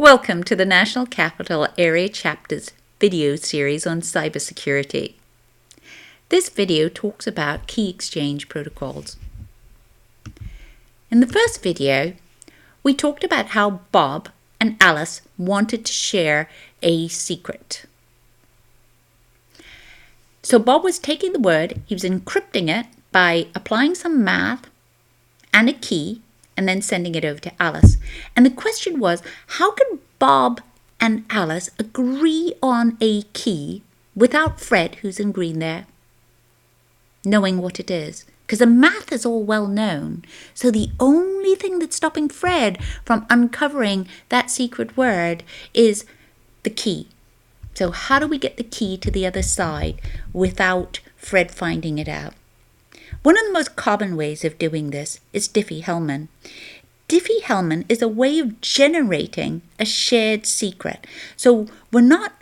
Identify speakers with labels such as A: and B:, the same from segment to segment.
A: Welcome to the National Capital Area Chapter's video series on cybersecurity. This video talks about key exchange protocols. In the first video, we talked about how Bob and Alice wanted to share a secret. So Bob was taking the word, he was encrypting it by applying some math and a key, and then sending it over to Alice. And the question was, how can Bob and Alice agree on a key without Fred, who's in green there, knowing what it is? Because the math is all well known. So the only thing that's stopping Fred from uncovering that secret word is the key. So how do we get the key to the other side without Fred finding it out? One of the most common ways of doing this is Diffie Helman. Diffie Helman is a way of generating a shared secret. So we're not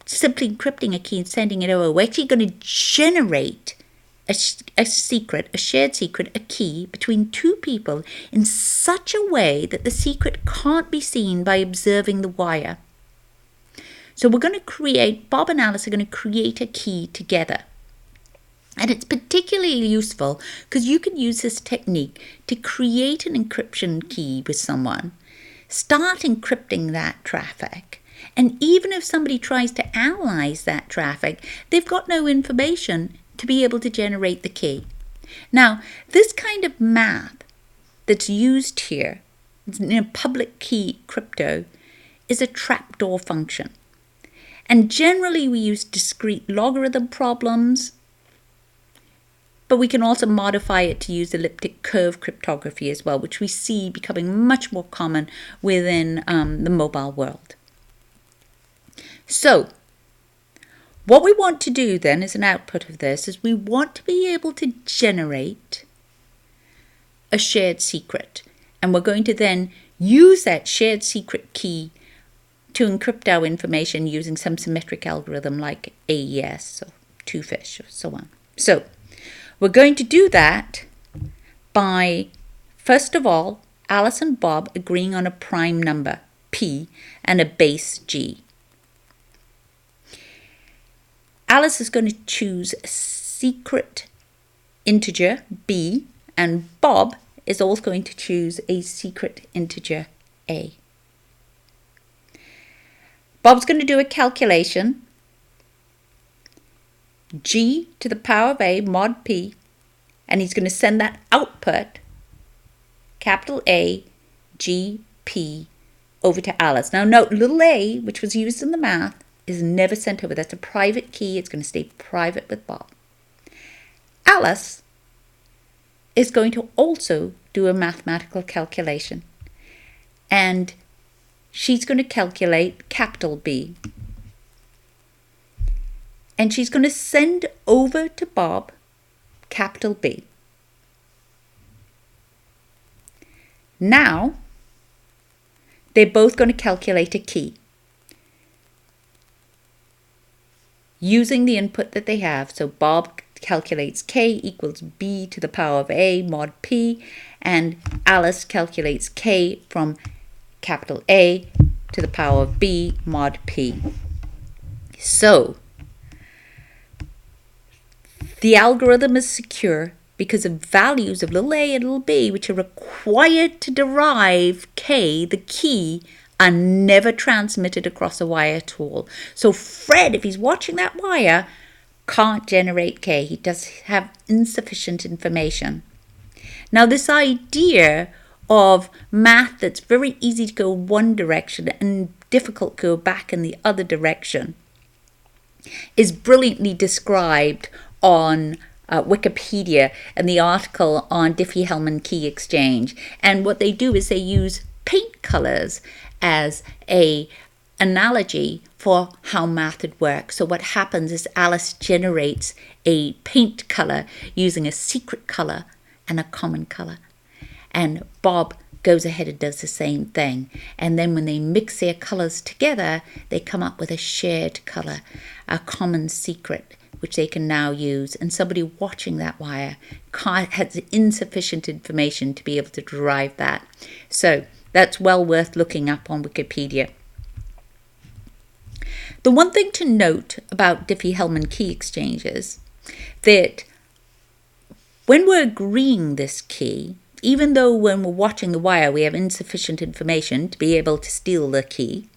A: simply encrypting a key and sending it over. We're actually going to generate a secret, a shared secret, a key between two people in such a way that the secret can't be seen by observing the wire. So we're going to create, Bob and Alice are going to create a key together. And it's particularly useful because you can use this technique to create an encryption key with someone, start encrypting that traffic, and even if somebody tries to analyze that traffic, they've got no information to be able to generate the key. Now, this kind of math that's used here in a public key crypto is a trapdoor function. And generally we use discrete logarithm problems, but we can also modify it to use elliptic curve cryptography as well, which we see becoming much more common within the mobile world. So, what we want to do then as an output of this is we want to be able to generate a shared secret. And we're going to then use that shared secret key to encrypt our information using some symmetric algorithm like AES or two-fish or so on. So, we're going to do that by, first of all, Alice and Bob agreeing on a prime number, P, and a base, G. Alice is going to choose a secret integer, B, and Bob is also going to choose a secret integer, A. Bob's going to do a calculation, G to the power of A mod P, and he's going to send that output, capital A, G, P, over to Alice. Now note, little a, which was used in the math, is never sent over. That's a private key. It's going to stay private with Bob. Alice is going to also do a mathematical calculation, and she's going to calculate capital B. And she's going to send over to Bob capital B. Now, they're both going to calculate a key using the input that they have. So Bob calculates K equals B to the power of A mod P, and Alice calculates K from capital A to the power of B mod P. So, the algorithm is secure because the values of little a and little b, which are required to derive K, the key, are never transmitted across a wire at all. So Fred, if he's watching that wire, can't generate K. He does have insufficient information. Now this idea of math that's very easy to go one direction and difficult to go back in the other direction is brilliantly described on Wikipedia and the article on Diffie Helman Key Exchange. And what they do is they use paint colors as a analogy for how math would work. So what happens is Alice generates a paint color using a secret color and a common color. And Bob goes ahead and does the same thing. And then when they mix their colors together, they come up with a shared color, a common secret, which they can now use. And somebody watching that wire has insufficient information to be able to derive that. So That's well worth looking up on Wikipedia. The one thing to note about Diffie Helman key exchanges that when we're agreeing this key, even though when we're watching the wire we have insufficient information to be able to steal the key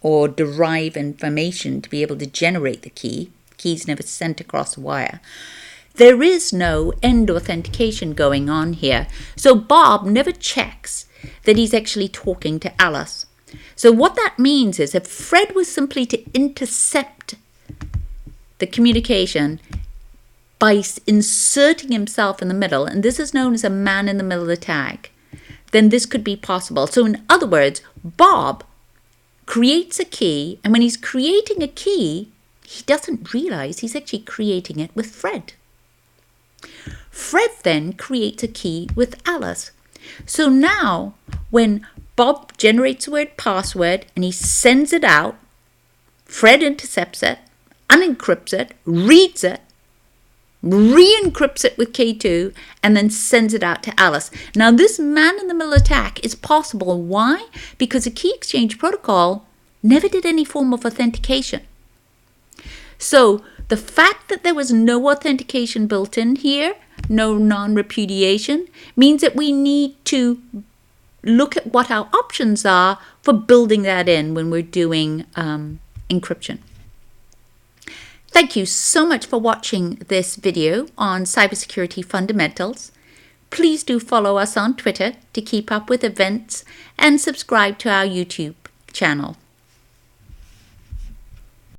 A: or derive information to be able to generate the key, key's never sent across the wire, there is no end authentication going on here. So Bob never checks that he's actually talking to Alice. So what that means is if Fred was simply to intercept the communication by inserting himself in the middle, and this is known as a man-in-the-middle attack, then this could be possible. So in other words, Bob creates a key, and when he's creating a key, he doesn't realize he's actually creating it with Fred. Fred then creates a key with Alice. So now, when Bob generates the word password and he sends it out, Fred intercepts it, unencrypts it, reads it, re-encrypts it with K2, and then sends it out to Alice. Now, this man-in-the-middle attack is possible. Why? Because the Keyexchange protocol never did any form of authentication. So the fact that there was no authentication built in here, no non-repudiation, means that we need to look at what our options are for building that in when we're doing encryption. Thank you so much for watching this video on cybersecurity fundamentals. Please do follow us on Twitter to keep up with events and subscribe to our YouTube channel.